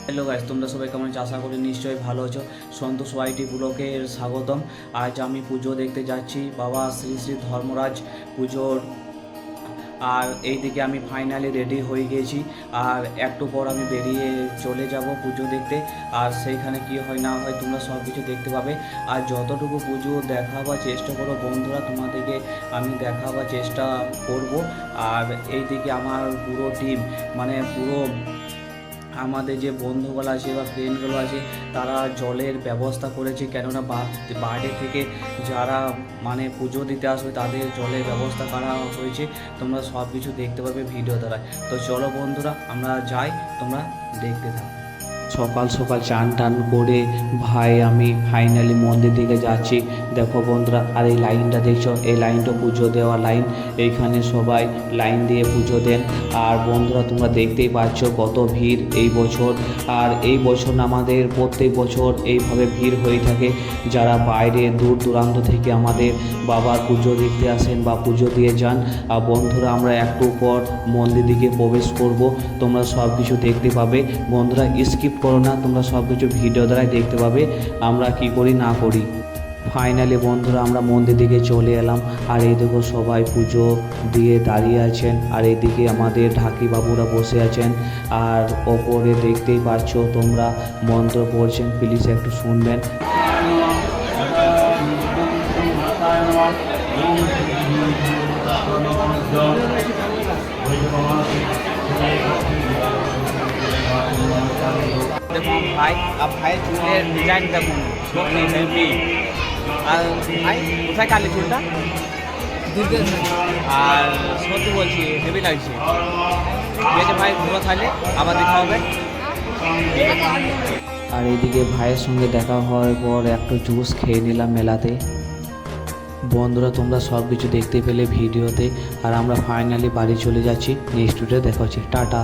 Hello guys, তোমরা সবাই কেমন আছো? আশা করি নিশ্চয়ই ভালো আছো। সন্তোষ ওয়াইটি ব্লগের স্বাগতম। আজ আমি পুজো দেখতে যাচ্ছি, বাবা শ্রী শ্রী ধর্মরাজ পুজোর। আর এইদিকে আমি ফাইনালি রেডি হয়ে গেছি, আর একটু পর আমি বেরিয়ে চলে যাব পুজো দেখতে। আর সেইখানে কি হয় না হয় তোমরা সব কিছু দেখতে পাবে। আর যতটুকু পুজো দেখাবার চেষ্টা করো বন্ধুরা, তোমাদেরকে আমি দেখাবার চেষ্টা করব। আর এইদিকে আমার পুরো টিম, মানে পুরো আমাদের যে বন্ধুগুলো আছে বা ফ্রেন্ডগুলো আছে, তারা জলের ব্যবস্থা করেছে, কেননা বাইরে থেকে যারা মানে পুজো দিতে আসবে তাদের জলের ব্যবস্থা করা হয়েছে। তোমরা সব কিছু দেখতে পাবে ভিডিও দ্বারা। তো চলো বন্ধুরা, আমরা যাই, তোমরা দেখতে থাকো। সকাল সকাল চান টান করে ভাই আমি ফাইনালি মন্দির দিকে যাচ্ছি। দেখো বন্ধুরা, আর এই লাইনটা দেখছো, এই লাইনটা পুজো দেওয়ার লাইন। এইখানে সবাই লাইন দিয়ে পুজো দেন। আর বন্ধুরা তোমরা দেখতেই পাচ্ছ কত ভিড় এই বছর। আর এই বছর আমাদের প্রত্যেক বছর এইভাবে ভিড় হয়ে থাকে। যারা বাইরে দূর দূরান্ত থেকে আমাদের বাবার পুজো দেখতে আসেন বা পুজো দিয়ে যান। আর বন্ধুরা আমরা একটু পর মন্দির দিকে প্রবেশ করব, তোমরা সব কিছু দেখতে পাবে। বন্ধুরা স্কিপ করো না, তোমরা সব কিছু ভিডিও দ্বারাই দেখতে পাবে আমরা কি করি না করি। ফাইনালি বন্ধুরা আমরা মন্দির দিকে চলে এলাম। আর এই দেখো সবাই পুজো দিয়ে দাঁড়িয়ে আছেন, আর এদিকে আমাদের ঢাকি বাবুরা বসে আছেন। আর ওপরে দেখতেই পাচ্ছ তোমরা মন্ত্র পড়ছেন, প্লিজ একটু শুনবেন। দেখুন ভাই, আর ভাইয়ের চুলের ডিজাইন দেখুন, সত্যি হেভি। আর ভাই কোথায় কালি চুলটা? আর সত্যি বলছি হেভি লাগছে। ঠিক আছে ভাই, ঘুরো তাহলে আবার দেখা হবে। আর এইদিকে ভাইয়ের সঙ্গে দেখা হওয়ার পর একটু জুস খেয়ে নিলাম মেলাতে। বন্ধুরা তোমরা সব কিছু দেখতে পেলে ভিডিওতে। আর আমরা ফাইনালি বাড়ি চলে যাচ্ছি, নেক্সট ভিডিও দেখা হচ্ছে, টাটা।